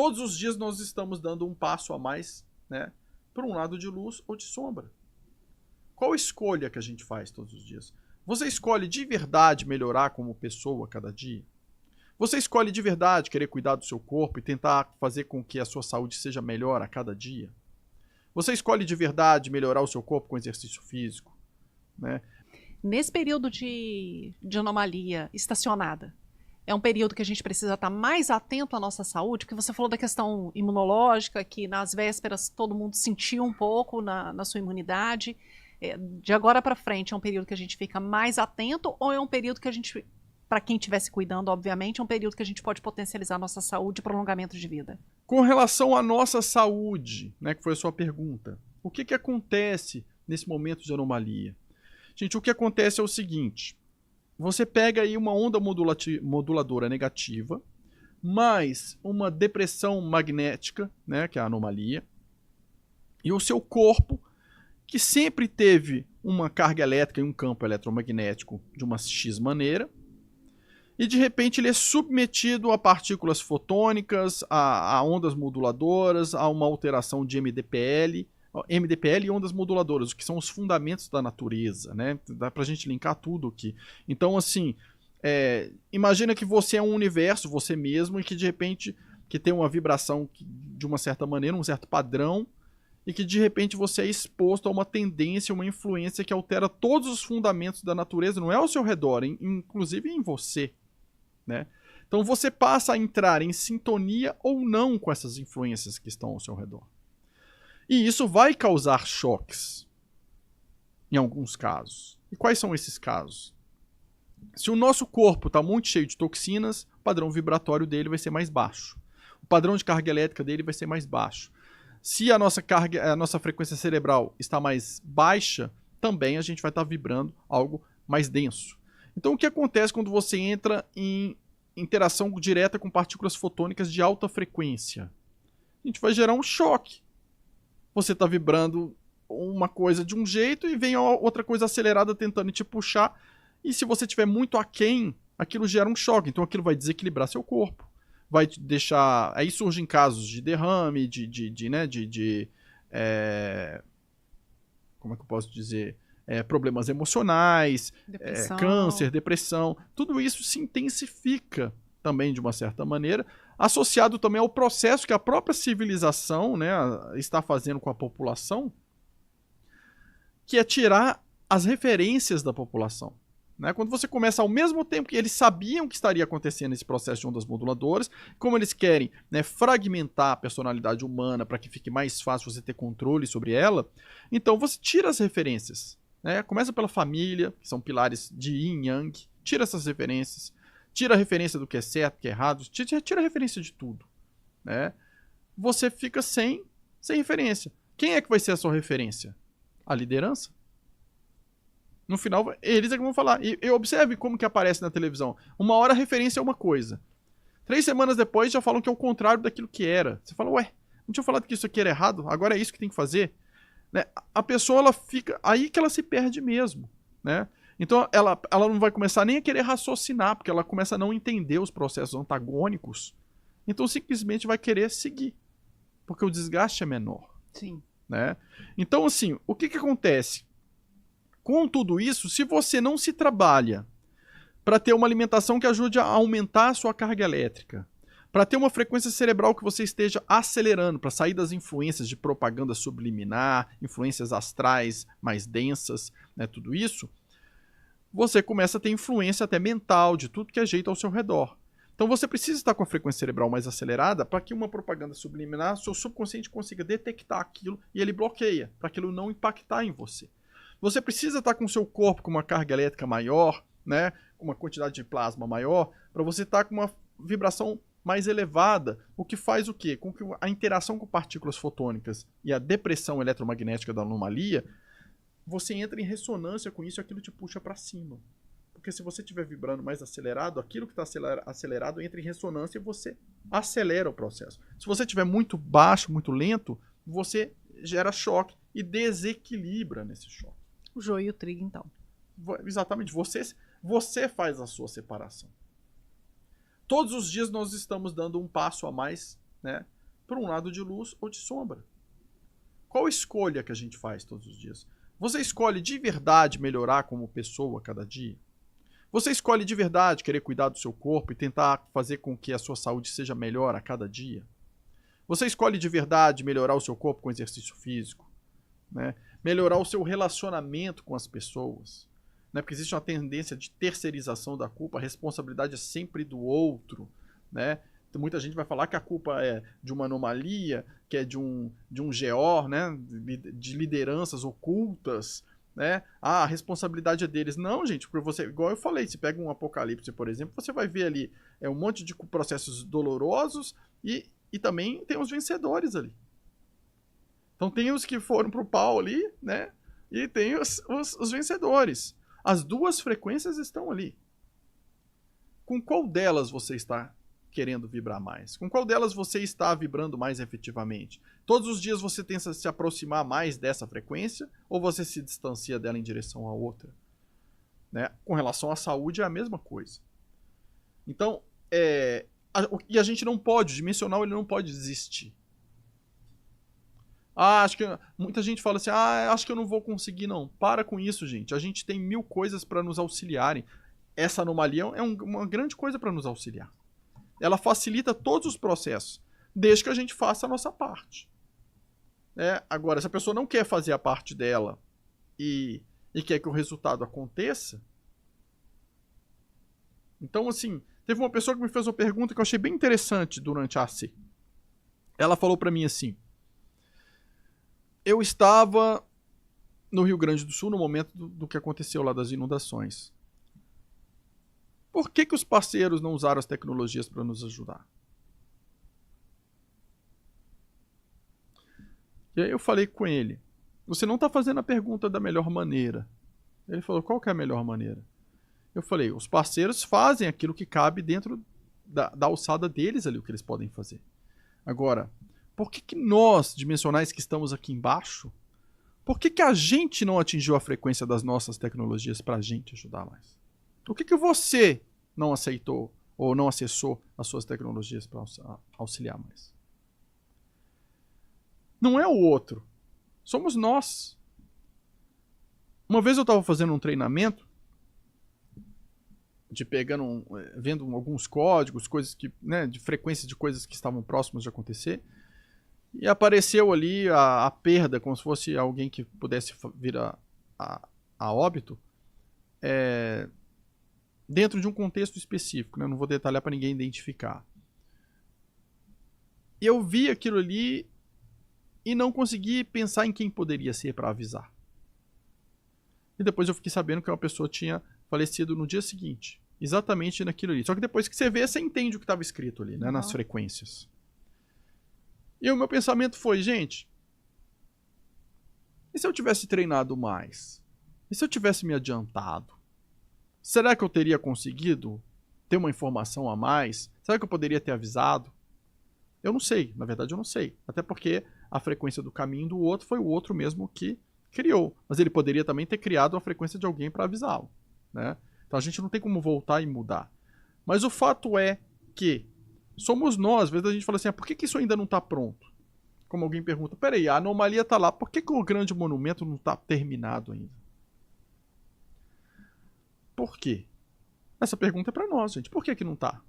todos os dias nós estamos dando um passo a mais, né, para um lado de luz ou de sombra. Qual escolha que a gente faz todos os dias? Você escolhe de verdade melhorar como pessoa a cada dia? Você escolhe de verdade querer cuidar do seu corpo e tentar fazer com que a sua saúde seja melhor a cada dia? Você escolhe de verdade melhorar o seu corpo com exercício físico, né? Nesse período de anomalia estacionada, é um período que a gente precisa estar mais atento à nossa saúde, porque você falou da questão imunológica, que nas vésperas todo mundo sentiu um pouco na sua imunidade. De agora para frente, é um período que a gente fica mais atento ou é um período que a gente, para quem estiver se cuidando, obviamente, é um período que a gente pode potencializar a nossa saúde e prolongamento de vida? Com relação à nossa saúde, né, que foi a sua pergunta, o que acontece nesse momento de anomalia? Gente, o que acontece é o seguinte: você pega aí uma onda moduladora negativa, mais uma depressão magnética, né, que é a anomalia, e o seu corpo, que sempre teve uma carga elétrica e um campo eletromagnético de uma X maneira, e de repente ele é submetido a partículas fotônicas, a ondas moduladoras, a uma alteração de MDPL e ondas moduladoras, que são os fundamentos da natureza, né? Dá pra gente linkar tudo aqui. Então, assim, imagina que você é um universo, você mesmo, e que de repente que tem uma vibração de uma certa maneira, um certo padrão, e que de repente você é exposto a uma tendência, uma influência que altera todos os fundamentos da natureza, não é ao seu redor, inclusive em você, né? Então você passa a entrar em sintonia ou não com essas influências que estão ao seu redor. E isso vai causar choques, em alguns casos. E quais são esses casos? Se o nosso corpo está muito cheio de toxinas, o padrão vibratório dele vai ser mais baixo. O padrão de carga elétrica dele vai ser mais baixo. Se a nossa frequência cerebral está mais baixa, também a gente vai estar vibrando algo mais denso. Então o que acontece quando você entra em interação direta com partículas fotônicas de alta frequência? A gente vai gerar um choque. Você está vibrando uma coisa de um jeito e vem outra coisa acelerada tentando te puxar. E se você estiver muito aquém, aquilo gera um choque. Então aquilo vai desequilibrar seu corpo. Vai te deixar... Aí surgem casos de derrame, como é que eu posso dizer? Problemas emocionais, câncer, depressão. Tudo isso se intensifica também de uma certa maneira, associado também ao processo que a própria civilização, né, está fazendo com a população, que é tirar as referências da população. Né? Quando você começa ao mesmo tempo que eles sabiam que estaria acontecendo esse processo de ondas moduladoras, como eles querem, né, fragmentar a personalidade humana para que fique mais fácil você ter controle sobre ela, então você tira as referências. Né? Começa pela família, que são pilares de yin e yang, tira essas referências, tira a referência do que é certo, que é errado, tira a referência de tudo. Né? Você fica sem referência. Quem é que vai ser a sua referência? A liderança. No final, eles é que vão falar. E observe como que aparece na televisão. Uma hora a referência é uma coisa. 3 semanas depois já falam que é o contrário daquilo que era. Você fala, ué, não tinha falado que isso aqui era errado? Agora é isso que tem que fazer? Né? A pessoa, ela fica... Aí que ela se perde mesmo. Né? Então, ela não vai começar nem a querer raciocinar, porque ela começa a não entender os processos antagônicos. Então, simplesmente vai querer seguir. Porque o desgaste é menor. Sim. Né? Então, assim, o que acontece? Com tudo isso, se você não se trabalha para ter uma alimentação que ajude a aumentar a sua carga elétrica, para ter uma frequência cerebral que você esteja acelerando, para sair das influências de propaganda subliminar, influências astrais mais densas, né, tudo isso, você começa a ter influência até mental de tudo que é jeito ao seu redor. Então você precisa estar com a frequência cerebral mais acelerada para que uma propaganda subliminar, seu subconsciente consiga detectar aquilo e ele bloqueia, para aquilo não impactar em você. Você precisa estar com o seu corpo com uma carga elétrica maior, né, com uma quantidade de plasma maior, para você estar com uma vibração mais elevada, o que faz o quê? Com que a interação com partículas fotônicas e a depressão eletromagnética da anomalia, você entra em ressonância com isso e aquilo te puxa para cima. Porque se você estiver vibrando mais acelerado, aquilo que está acelerado entra em ressonância e você acelera o processo. Se você estiver muito baixo, muito lento, você gera choque e desequilibra nesse choque. O joio e o trigo, então. Exatamente. Você faz a sua separação. Todos os dias nós estamos dando um passo a mais né, para um lado de luz ou de sombra. Qual escolha que a gente faz todos os dias? Você escolhe de verdade melhorar como pessoa a cada dia? Você escolhe de verdade querer cuidar do seu corpo e tentar fazer com que a sua saúde seja melhor a cada dia? Você escolhe de verdade melhorar o seu corpo com exercício físico, né? Melhorar o seu relacionamento com as pessoas, né? Porque existe uma tendência de terceirização da culpa, a responsabilidade é sempre do outro, né? Então, muita gente vai falar que a culpa é de uma anomalia, que é de um GO, né? De lideranças ocultas, né? Ah, a responsabilidade é deles. Não, gente, porque você, igual eu falei, se pega um Apocalipse, por exemplo, você vai ver ali um monte de processos dolorosos e também tem os vencedores ali. Então tem os que foram pro pau ali, né? E tem os vencedores. As duas frequências estão ali. Com qual delas você está querendo vibrar mais? Com qual delas você está vibrando mais efetivamente? Todos os dias você tenta se aproximar mais dessa frequência ou você se distancia dela em direção à outra? Né? Com relação à saúde é a mesma coisa. Então, e a gente não pode, o dimensional ele não pode desistir. Acho que muita gente fala assim, acho que eu não vou conseguir não. Para com isso, gente. A gente tem 1000 coisas para nos auxiliarem. Essa anomalia é uma grande coisa para nos auxiliar. Ela facilita todos os processos, desde que a gente faça a nossa parte. Agora, se a pessoa não quer fazer a parte dela e quer que o resultado aconteça, então, assim, teve uma pessoa que me fez uma pergunta que eu achei bem interessante durante a AC. Ela falou para mim assim, eu estava no Rio Grande do Sul no momento do que aconteceu lá das inundações. Por que os parceiros não usaram as tecnologias para nos ajudar? E aí eu falei com ele, você não está fazendo a pergunta da melhor maneira. Ele falou, qual que é a melhor maneira? Eu falei, os parceiros fazem aquilo que cabe dentro da alçada deles ali, o que eles podem fazer. Agora, por que nós, dimensionais que estamos aqui embaixo, por que a gente não atingiu a frequência das nossas tecnologias para a gente ajudar mais? O que você não aceitou ou não acessou as suas tecnologias para auxiliar mais? Não é o outro. Somos nós. Uma vez eu estava fazendo um treinamento de vendo alguns códigos, coisas que, né, de frequência de coisas que estavam próximas de acontecer, e apareceu ali a perda, como se fosse alguém que pudesse vir a óbito, dentro de um contexto específico, né? Não vou detalhar para ninguém identificar. E eu vi aquilo ali e não consegui pensar em quem poderia ser para avisar. E depois eu fiquei sabendo que uma pessoa tinha falecido no dia seguinte, exatamente naquilo ali. Só que depois que você vê, você entende o que estava escrito ali, né, nas frequências. E o meu pensamento foi, gente, e se eu tivesse treinado mais? E se eu tivesse me adiantado? Será que eu teria conseguido ter uma informação a mais? Será que eu poderia ter avisado? Eu não sei, na verdade eu não sei. Até porque a frequência do caminho do outro foi o outro mesmo que criou. Mas ele poderia também ter criado a frequência de alguém para avisá-lo, né? Então a gente não tem como voltar e mudar. Mas o fato é que somos nós, às vezes a gente fala assim, por que isso ainda não está pronto? Como alguém pergunta, peraí, a anomalia está lá, por que o grande monumento não está terminado ainda? Por quê? Essa pergunta é para nós, gente. Por que não está?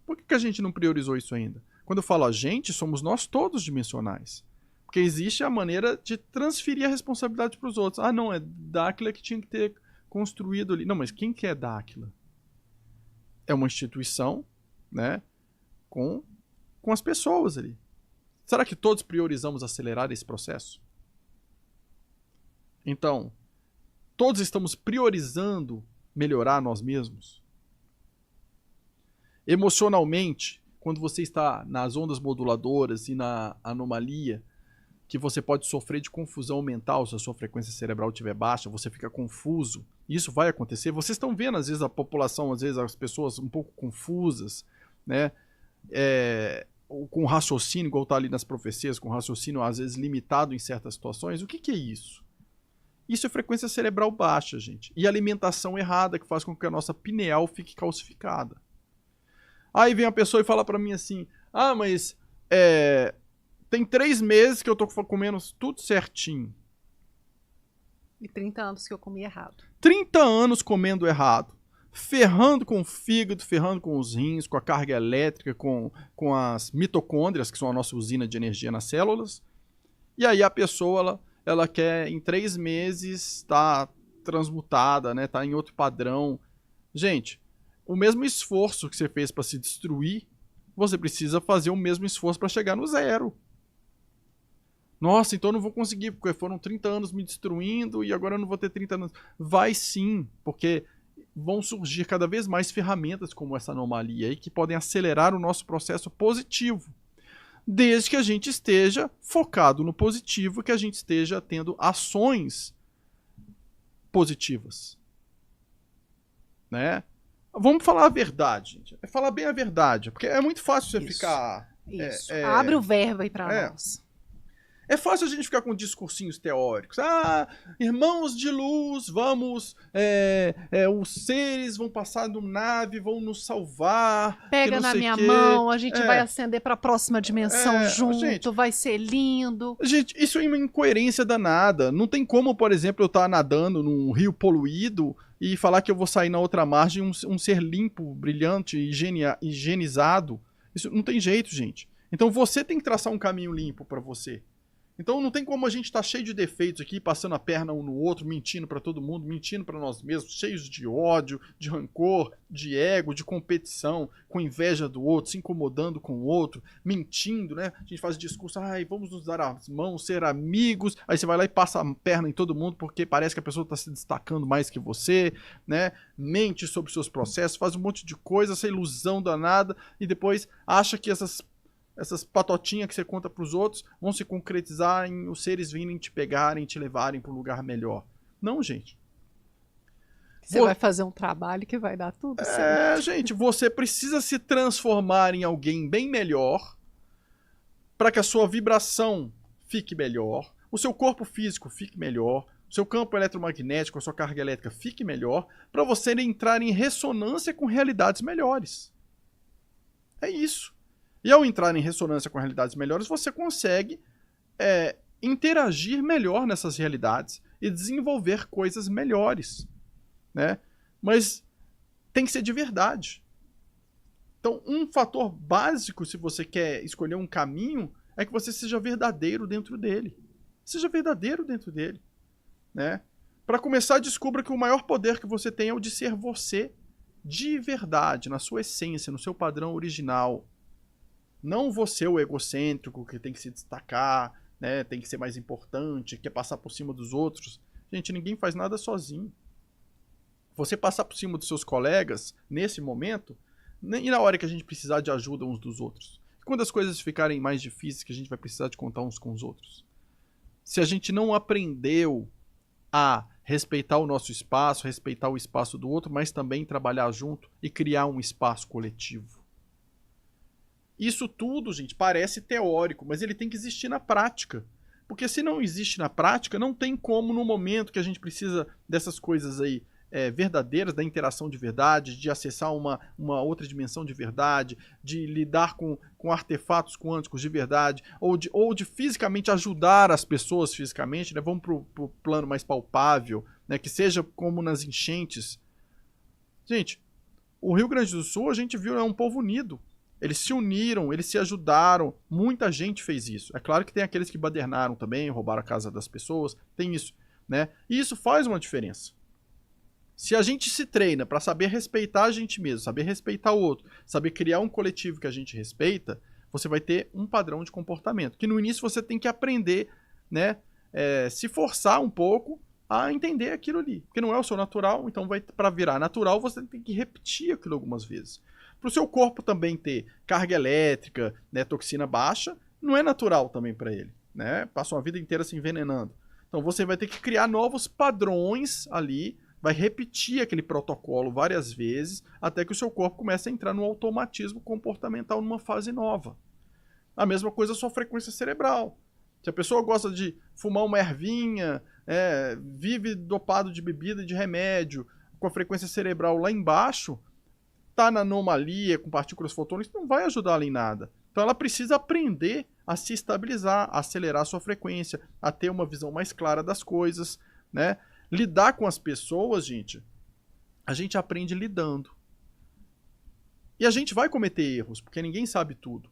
Por que a gente não priorizou isso ainda? Quando eu falo a gente, somos nós todos dimensionais. Porque existe a maneira de transferir a responsabilidade para os outros. Ah, não, é Dáquila que tinha que ter construído ali. Não, mas quem que é Dáquila? É uma instituição, né, com as pessoas ali. Será que todos priorizamos acelerar esse processo? Então, todos estamos priorizando melhorar nós mesmos? Emocionalmente, quando você está nas ondas moduladoras e na anomalia, que você pode sofrer de confusão mental, se a sua frequência cerebral estiver baixa, você fica confuso. Isso vai acontecer. Vocês estão vendo, às vezes, a população, às vezes, as pessoas um pouco confusas, né? Com raciocínio, igual está ali nas profecias, com raciocínio, às vezes, limitado em certas situações. O que é isso? Isso é frequência cerebral baixa, gente. E alimentação errada, que faz com que a nossa pineal fique calcificada. Aí vem a pessoa e fala pra mim assim, mas tem 3 meses que eu tô comendo tudo certinho. E 30 anos que eu comi errado. 30 anos comendo errado. Ferrando com o fígado, ferrando com os rins, com a carga elétrica, com as mitocôndrias, que são a nossa usina de energia nas células. E aí a pessoa, ela quer em 3 meses estar transmutada, né? Tá em outro padrão. Gente, o mesmo esforço que você fez para se destruir, você precisa fazer o mesmo esforço para chegar no zero. Nossa, então eu não vou conseguir, porque foram 30 anos me destruindo e agora eu não vou ter 30 anos. Vai sim, porque vão surgir cada vez mais ferramentas como essa anomalia aí que podem acelerar o nosso processo positivo. Desde que a gente esteja focado no positivo, que a gente esteja tendo ações positivas. Né? Vamos falar a verdade, gente. É falar bem a verdade, porque é muito fácil você ficar... Isso. Abre o verbo aí para nós. É fácil a gente ficar com discursinhos teóricos. Irmãos de luz, vamos... os seres vão passar no nave, vão nos salvar. Pega na minha mão, a gente vai ascender para a próxima dimensão junto, gente, vai ser lindo. Gente, isso é uma incoerência danada. Não tem como, por exemplo, eu estar nadando num rio poluído e falar que eu vou sair na outra margem um ser limpo, brilhante, higienizado. Isso não tem jeito, gente. Então você tem que traçar um caminho limpo para você. Então não tem como a gente estar cheio de defeitos aqui, passando a perna um no outro, mentindo para todo mundo, mentindo para nós mesmos, cheios de ódio, de rancor, de ego, de competição, com inveja do outro, se incomodando com o outro, mentindo, né? A gente faz discurso, vamos nos dar as mãos, ser amigos, aí você vai lá e passa a perna em todo mundo porque parece que a pessoa está se destacando mais que você, né? Mente sobre seus processos, faz um monte de coisa, essa ilusão danada, e depois acha que essas patotinhas que você conta pros outros vão se concretizar em os seres virem te pegarem, te levarem para um lugar melhor. Não, gente. Você vai fazer um trabalho que vai dar tudo certo. Gente, você precisa se transformar em alguém bem melhor para que a sua vibração fique melhor, o seu corpo físico fique melhor, o seu campo eletromagnético, a sua carga elétrica fique melhor, para você entrar em ressonância com realidades melhores. É isso. E ao entrar em ressonância com realidades melhores, você consegue interagir melhor nessas realidades e desenvolver coisas melhores. Né? Mas tem que ser de verdade. Então, um fator básico, se você quer escolher um caminho, é que você seja verdadeiro dentro dele. Seja verdadeiro dentro dele. Né? Para começar, descubra que o maior poder que você tem é o de ser você de verdade, na sua essência, no seu padrão original. Não você o egocêntrico que tem que se destacar, né, tem que ser mais importante, quer passar por cima dos outros. Gente, ninguém faz nada sozinho. Você passar por cima dos seus colegas, nesse momento, e na hora que a gente precisar de ajuda uns dos outros. Quando as coisas ficarem mais difíceis, que a gente vai precisar de contar uns com os outros. Se a gente não aprendeu a respeitar o nosso espaço, respeitar o espaço do outro, mas também trabalhar junto e criar um espaço coletivo. Isso tudo, gente, parece teórico, mas ele tem que existir na prática. Porque se não existe na prática, não tem como no momento que a gente precisa dessas coisas aí verdadeiras, da interação de verdade, de acessar uma outra dimensão de verdade, de lidar com artefatos quânticos de verdade, ou de fisicamente ajudar as pessoas fisicamente, né? Vamos pro plano mais palpável, né? Que seja como nas enchentes. Gente, o Rio Grande do Sul, a gente viu, é um povo unido. Eles se uniram, eles se ajudaram, muita gente fez isso. É claro que tem aqueles que badernaram também, roubaram a casa das pessoas, tem isso, né? E isso faz uma diferença. Se a gente se treina para saber respeitar a gente mesmo, saber respeitar o outro, saber criar um coletivo que a gente respeita, você vai ter um padrão de comportamento. Que no início você tem que aprender, né? Se forçar um pouco a entender aquilo ali. Porque não é o seu natural, então para virar natural você tem que repetir aquilo algumas vezes. Para o seu corpo também ter carga elétrica, né, toxina baixa, não é natural também para ele. Né? Passa uma vida inteira se envenenando. Então você vai ter que criar novos padrões ali, vai repetir aquele protocolo várias vezes, até que o seu corpo comece a entrar no automatismo comportamental numa fase nova. A mesma coisa a sua frequência cerebral. Se a pessoa gosta de fumar uma ervinha, vive dopado de bebida e de remédio, com a frequência cerebral lá embaixo, tá na anomalia com partículas fotônicas, não vai ajudá-la em nada. Então ela precisa aprender a se estabilizar, a acelerar a sua frequência, a ter uma visão mais clara das coisas, né? Lidar com as pessoas, gente, a gente aprende lidando. E a gente vai cometer erros, porque ninguém sabe tudo.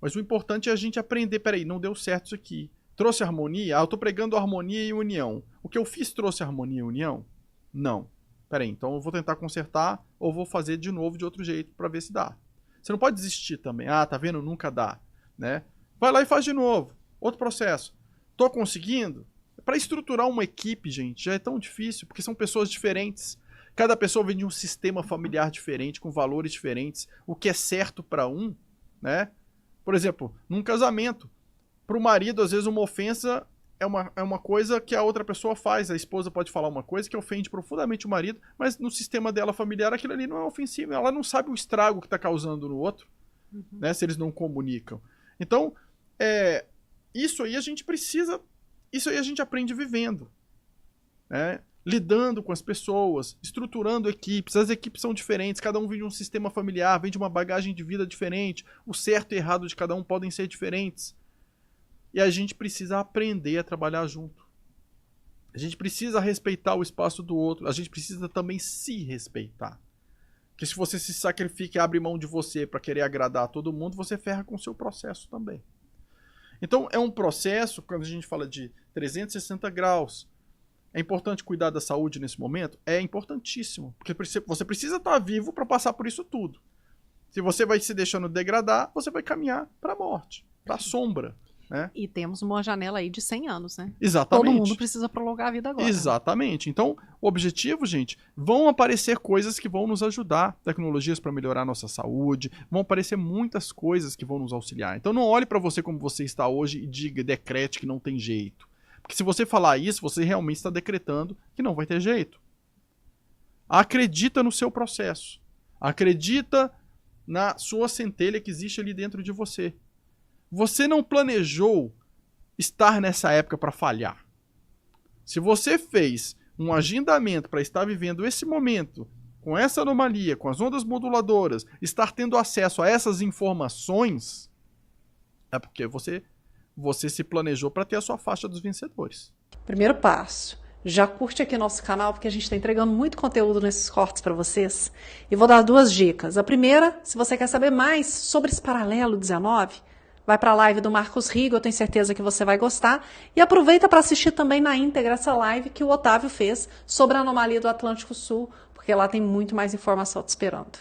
Mas o importante é a gente aprender, peraí, não deu certo isso aqui. Trouxe harmonia? Ah, eu tô pregando harmonia e união. O que eu fiz trouxe harmonia e união? Não. Peraí, então eu vou tentar consertar ou vou fazer de novo de outro jeito para ver se dá. Você não pode desistir também. Ah, tá vendo? Nunca dá, né? Vai lá e faz de novo. Outro processo. Tô conseguindo? Para estruturar uma equipe, gente, já é tão difícil, porque são pessoas diferentes. Cada pessoa vem de um sistema familiar diferente, com valores diferentes. O que é certo para um, né? Por exemplo, num casamento, para o marido, às vezes, uma ofensa é uma coisa que a outra pessoa faz. A esposa pode falar uma coisa que ofende profundamente o marido, mas no sistema dela familiar aquilo ali não é ofensivo. Ela não sabe o estrago que está causando no outro, né, se eles não comunicam. Então, isso aí a gente precisa... Isso aí a gente aprende vivendo, né? Lidando com as pessoas, estruturando equipes. As equipes são diferentes, cada um vem de um sistema familiar, vem de uma bagagem de vida diferente. O certo e errado de cada um podem ser diferentes. E a gente precisa aprender a trabalhar junto. A gente precisa respeitar o espaço do outro. A gente precisa também se respeitar. Porque se você se sacrifica e abre mão de você para querer agradar a todo mundo, você ferra com o seu processo também. Então é um processo, quando a gente fala de 360 graus, é importante cuidar da saúde nesse momento? É importantíssimo. Porque você precisa estar vivo para passar por isso tudo. Se você vai se deixando degradar, você vai caminhar para a morte, para a sombra. Né? E temos uma janela aí de 100 anos, né? Exatamente. Todo mundo precisa prolongar a vida agora. Exatamente. Então, o objetivo, gente, vão aparecer coisas que vão nos ajudar, tecnologias para melhorar a nossa saúde, vão aparecer muitas coisas que vão nos auxiliar. Então, não olhe para você como você está hoje e diga, decrete que não tem jeito. Porque se você falar isso, você realmente está decretando que não vai ter jeito. Acredita no seu processo. Acredita na sua centelha que existe ali dentro de você. Você não planejou estar nessa época para falhar. Se você fez um agendamento para estar vivendo esse momento, com essa anomalia, com as ondas moduladoras, estar tendo acesso a essas informações, é porque você se planejou para ter a sua faixa dos vencedores. Primeiro passo. Já curte aqui nosso canal, porque a gente está entregando muito conteúdo nesses cortes para vocês. E vou dar 2 dicas. A primeira, se você quer saber mais sobre esse paralelo 19, vai para a live do Marcos Rigo, eu tenho certeza que você vai gostar. E aproveita para assistir também na íntegra essa live que o Otávio fez sobre a anomalia do Atlântico Sul, porque lá tem muito mais informação te esperando.